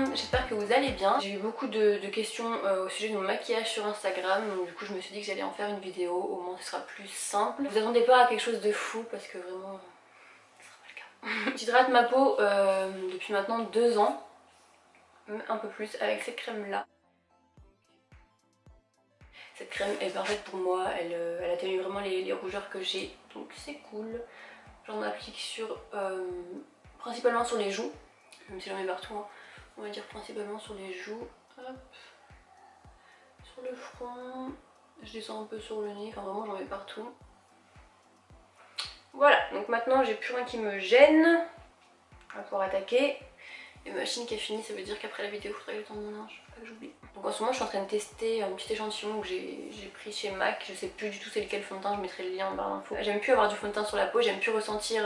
monde, j'espère que vous allez bien. J'ai eu beaucoup de questions au sujet de mon maquillage sur Instagram, donc du coup je me suis dit que j'allais en faire une vidéo, au moins ce sera plus simple. Vous attendez pas à quelque chose de fou parce que vraiment ce sera pas le cas. J'hydrate ma peau depuis maintenant 2 ans, un peu plus, avec cette crème là. Cette crème est parfaite pour moi, elle atténue vraiment les rougeurs que j'ai, donc c'est cool. J'en applique sur, principalement sur les joues, même si j'en mets partout, hein. On va dire principalement sur les joues, hop. Sur le front, je descends un peu sur le nez, enfin vraiment j'en mets partout. Voilà, donc maintenant j'ai plus rien qui me gêne. On va pouvoir attaquer. Et ma machine qui est finie, ça veut dire qu'après la vidéo il faudrait que je tende mon linge, pas que j'oublie. Donc en ce moment je suis en train de tester un petit échantillon que j'ai pris chez MAC. Je sais plus du tout c'est lequel fond de teint, je mettrai le lien en barre d'infos. J'aime plus avoir du fond de teint sur la peau, j'aime plus ressentir...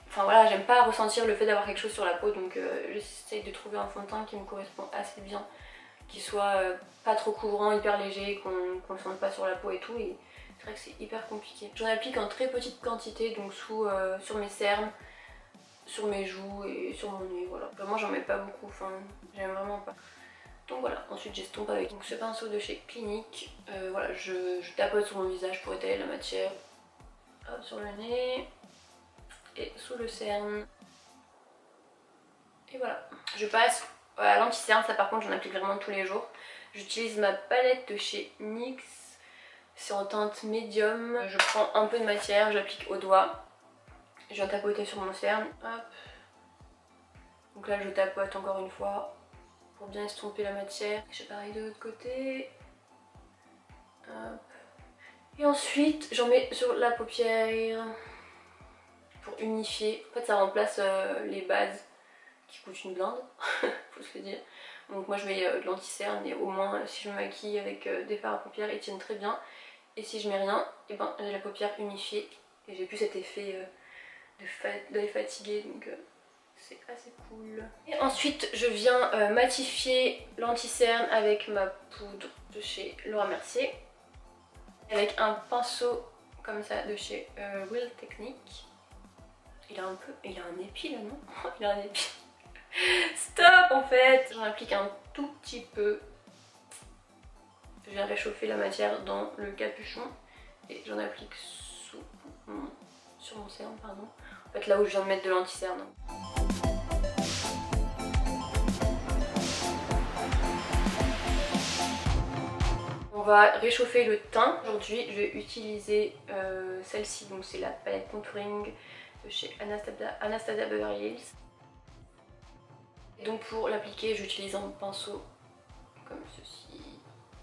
Enfin voilà, j'aime pas ressentir le fait d'avoir quelque chose sur la peau, donc j'essaye de trouver un fond de teint qui me correspond assez bien, qui soit pas trop couvrant, hyper léger, qu'on ne sente pas sur la peau et tout. Et c'est vrai que c'est hyper compliqué. J'en applique en très petite quantité, donc sur mes cernes, sur mes joues et sur mon nez, voilà. Vraiment j'en mets pas beaucoup, enfin j'aime vraiment pas. Donc voilà, ensuite j'estompe avec donc, ce pinceau de chez Clinique. Voilà, je tapote sur mon visage pour étaler la matière. Hop, sur le nez et sous le cerne. Et voilà. Je passe à l'anti-cerne, ça par contre j'en applique vraiment tous les jours. J'utilise ma palette de chez NYX, c'est en teinte médium. Je prends un peu de matière, j'applique au doigt. Je viens tapoter sur mon cerne. Hop. Donc là je tapote encore une fois pour bien estomper la matière. Je fais pareil de l'autre côté. Hop. Et ensuite j'en mets sur la paupière pour unifier. En fait ça remplace les bases qui coûtent une blinde, faut se le dire. Donc moi je mets de l'anti-cerne et au moins si je me maquille avec des fards à paupières ils tiennent très bien. Et si je mets rien, et ben j'ai la paupière unifiée et j'ai plus cet effet de les fatiguer, donc c'est assez cool. Et ensuite je viens matifier l'anti-cerne avec ma poudre de chez Laura Mercier, avec un pinceau comme ça de chez Real Technique. Il a un épi là, non? Il a un épi. Stop en fait. J'en applique un tout petit peu. Je viens réchauffer la matière dans le capuchon et j'en applique sur mon cerne, pardon. En fait là où je viens de mettre de l'anti-cerne. On va réchauffer le teint. Aujourd'hui je vais utiliser celle-ci, donc c'est la palette contouring de chez Anastasia Beverly Hills. Et donc pour l'appliquer j'utilise un pinceau comme ceci.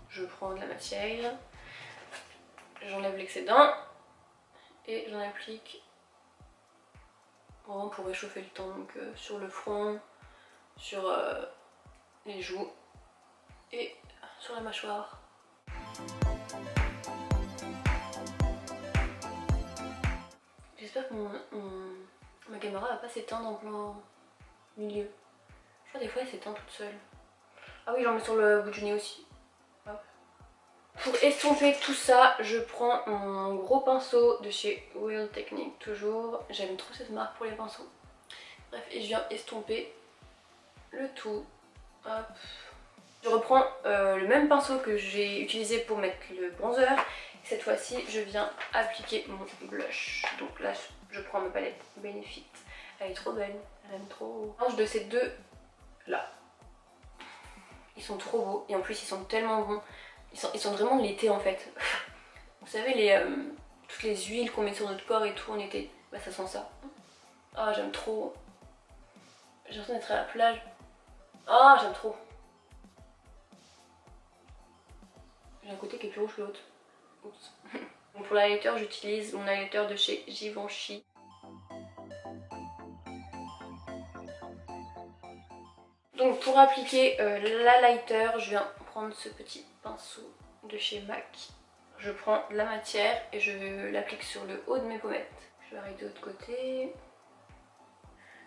Je prends de la matière, j'enlève l'excédent et j'en applique vraiment pour réchauffer le teint, donc sur le front, sur les joues et sur la mâchoire. J'espère que ma caméra va pas s'éteindre en plein milieu. Je crois des fois elle s'éteint toute seule. Ah oui, j'en mets sur le bout du nez aussi. Hop. Pour estomper tout ça, je prends mon gros pinceau de chez Real Technique, toujours. J'aime trop cette marque pour les pinceaux. Bref, et je viens estomper le tout. Hop. Je reprends le même pinceau que j'ai utilisé pour mettre le bronzer. Cette fois-ci, je viens appliquer mon blush. Donc là, je prends ma palette Benefit. Elle est trop belle, elle aime trop. Un de ces deux là. Ils sont trop beaux et en plus ils sont tellement bons. Ils sont vraiment de l'été en fait. Vous savez, toutes les huiles qu'on met sur notre corps et tout en été, bah ça sent ça. Ah, j'aime trop. J'ai l'impression d'être à la plage. Ah, j'aime trop. J'ai un côté qui est plus rouge que l'autre. Oups. Donc pour l'highlighter, j'utilise mon highlighter de chez Givenchy. Donc pour appliquer l'highlighter, je viens prendre ce petit pinceau de chez MAC. Je prends de la matière et je l'applique sur le haut de mes pommettes. Je vais arrêter de l'autre côté.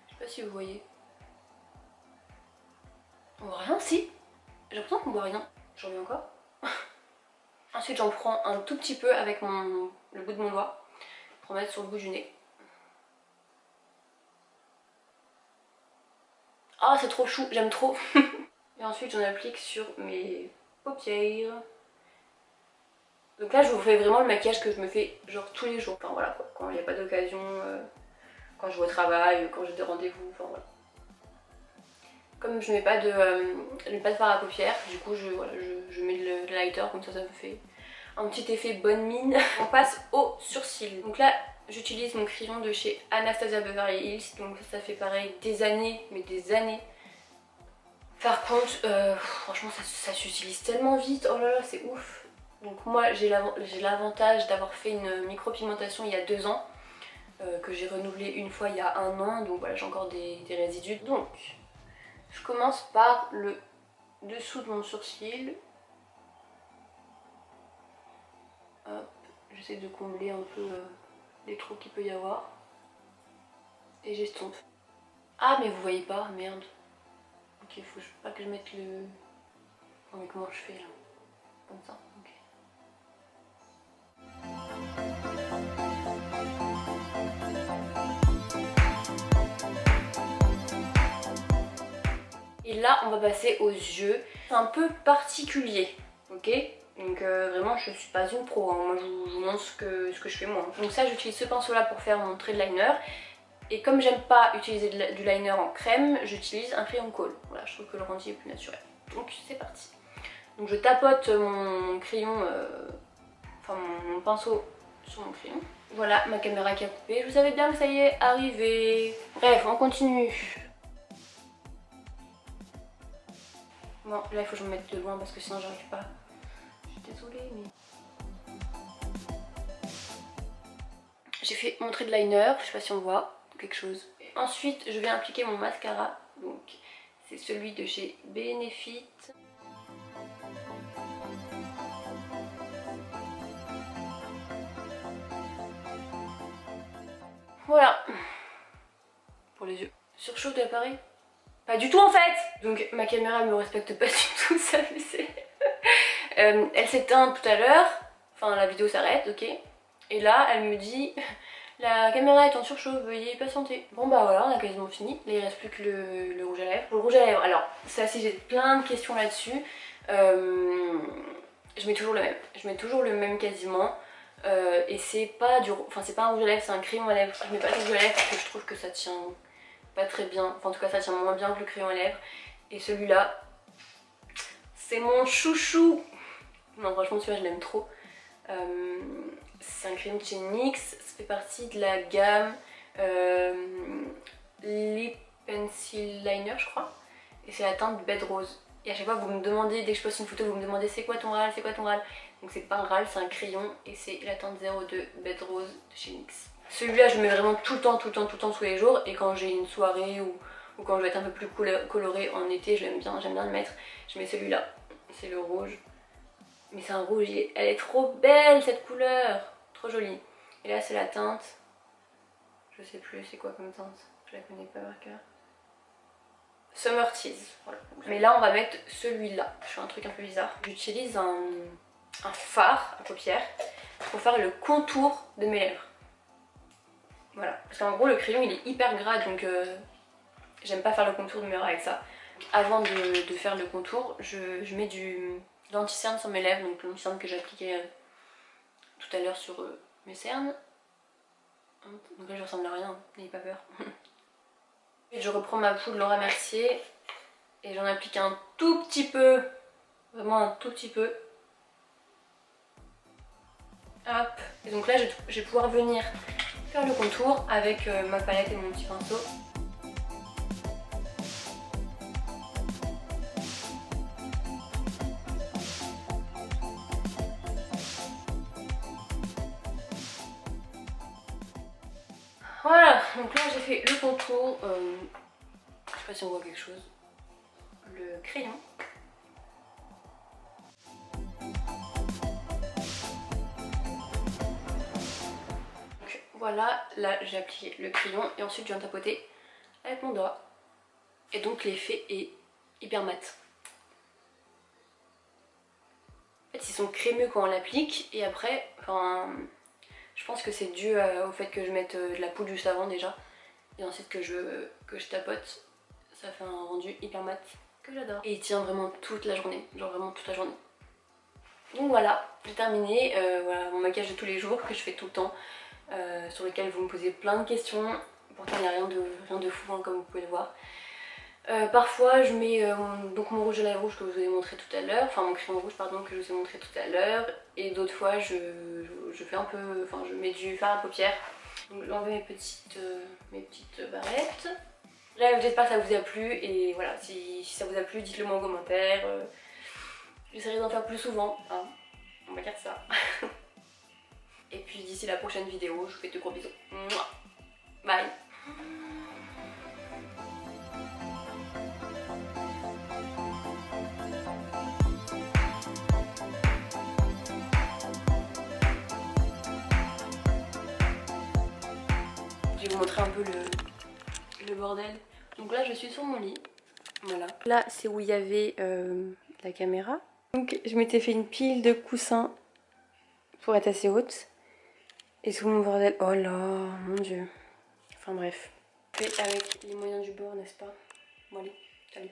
Je sais pas si vous voyez. On voit rien, si. J'ai l'impression qu'on voit rien. J'en mets encore. Ensuite j'en prends un tout petit peu avec le bout de mon doigt pour mettre sur le bout du nez. Oh c'est trop chou, j'aime trop. Et ensuite j'en applique sur mes paupières. Donc là je vous fais vraiment le maquillage que je me fais genre tous les jours. Enfin voilà quoi, quand il n'y a pas d'occasion, quand je vais au travail, quand j'ai des rendez-vous, enfin voilà. Comme je mets pas de fard à paupières, du coup je mets le lighter, comme ça me fait un petit effet bonne mine. On passe au sourcil. Donc là j'utilise mon crayon de chez Anastasia Beverly Hills, donc ça fait pareil des années, mais des années. Par contre, franchement ça s'utilise tellement vite, oh là là c'est ouf. Donc moi j'ai l'avantage d'avoir fait une micropigmentation il y a 2 ans, que j'ai renouvelé une fois il y a 1 an, donc voilà j'ai encore des résidus. Donc je commence par le dessous de mon sourcil. Hop, j'essaie de combler un peu les trous qu'il peut y avoir. Et j'estompe. Ah mais vous voyez pas, merde. Ok, faut pas que je mette le... Non mais comment je fais là? Comme ça, ok. Et là on va passer aux yeux. C'est un peu particulier, ok? Donc vraiment je suis pas une pro, hein. Moi je vous montre ce que je fais moi. Donc ça j'utilise ce pinceau là pour faire mon trait de liner. Et comme j'aime pas utiliser du liner en crème, j'utilise un crayon colle. Voilà, je trouve que le rendu est plus naturel. Donc c'est parti. Donc je tapote mon crayon, enfin mon pinceau sur mon crayon. Voilà ma caméra qui a coupé. Je vous savais bien que ça y est arrivé. Bref, on continue. Bon, là il faut que je me mette de loin parce que sinon j'arrive pas. Je suis désolée mais... J'ai fait mon trait de liner, je sais pas si on voit quelque chose. Et ensuite je vais appliquer mon mascara. Donc c'est celui de chez Benefit. Voilà. Pour les yeux. Surchauffe de l'appareil? Pas du tout en fait. Donc ma caméra me respecte pas du tout, ça je sais. Elle s'éteint tout à l'heure. Enfin la vidéo s'arrête, ok. Et là elle me dit la caméra est en surchauffe, veuillez patienter. Bon bah voilà, on a quasiment fini. Là il reste plus que le rouge à lèvres. Pour le rouge à lèvres, alors ça si j'ai plein de questions là-dessus. Je mets toujours le même. Je mets toujours le même quasiment. Et c'est pas du... Enfin c'est pas un rouge à lèvres, c'est un crayon à lèvres. Je mets pas de rouge à lèvres parce que je trouve que ça tient pas très bien. Enfin en tout cas ça tient moins bien que le crayon à lèvres. Et celui-là, c'est mon chouchou. Non franchement celui-là je l'aime trop. C'est un crayon de chez NYX. Ça fait partie de la gamme Lip Pencil Liner je crois. Et c'est la teinte Bed Rose. Et à chaque fois vous me demandez, dès que je poste une photo, vous me demandez c'est quoi ton râle, c'est quoi ton râle. Donc c'est pas un râle, c'est un crayon et c'est la teinte 02 Bed Rose de chez NYX. Celui-là je le mets vraiment tout le temps tous les jours. Et quand j'ai une soirée ou quand je vais être un peu plus colorée en été, j'aime bien le mettre. Je mets celui-là, c'est le rouge. Mais c'est un rouge, elle est trop belle cette couleur, trop jolie. Et là c'est la teinte, je sais plus c'est quoi comme teinte, je la connais pas par cœur. Summer Tease, voilà. Mais là on va mettre celui-là, je fais un truc un peu bizarre. J'utilise un fard à paupières pour faire le contour de mes lèvres. Voilà, parce qu'en gros le crayon il est hyper gras donc j'aime pas faire le contour de mes lèvres avec ça. Donc, avant de faire le contour, je mets de l'anti-cerne sur mes lèvres, donc l'anti-cerne que j'ai appliqué tout à l'heure sur mes cernes. Donc là je ressemble à rien, n'ayez pas peur. Je reprends ma poudre Laura Mercier et j'en applique un tout petit peu, vraiment un tout petit peu. Hop, et donc là je vais pouvoir venir faire le contour avec ma palette et mon petit pinceau. Voilà, donc là j'ai fait le contour, je sais pas si on voit quelque chose, le crayon. Donc voilà, là j'ai appliqué le crayon et ensuite je viens tapoter avec mon doigt. Et donc l'effet est hyper mat. En fait ils sont crémeux quand on l'applique et après, enfin... Je pense que c'est dû au fait que je mette de la poudre juste avant déjà. Et ensuite que je tapote. Ça fait un rendu hyper mat que j'adore. Et il tient vraiment toute la journée, genre vraiment toute la journée. Donc voilà, j'ai terminé. Voilà, mon maquillage de tous les jours que je fais tout le temps, sur lequel vous me posez plein de questions. Pourtant il n'y a rien de fou hein, comme vous pouvez le voir. Parfois je mets donc mon rouge à lèvres rouge que je vous ai montré tout à l'heure, enfin mon crayon rouge pardon que je vous ai montré tout à l'heure, et d'autres fois je fais un peu, enfin je mets du fard à paupières. Donc j'enlève mes petites barrettes. Là j'espère que ça vous a plu et voilà, si ça vous a plu dites-le moi en commentaire. J'essaierai d'en faire plus souvent, hein. On va dire ça. Et puis d'ici la prochaine vidéo, je vous fais de gros bisous. Mouah. Bye. Je vais vous montrer un peu le bordel. Donc là je suis sur mon lit. Voilà. Là c'est où il y avait la caméra. Donc je m'étais fait une pile de coussins pour être assez haute. Et tout mon bordel. Oh là, mon dieu. Enfin bref. Fait avec les moyens du bord, n'est-ce pas? Bon allez, salut.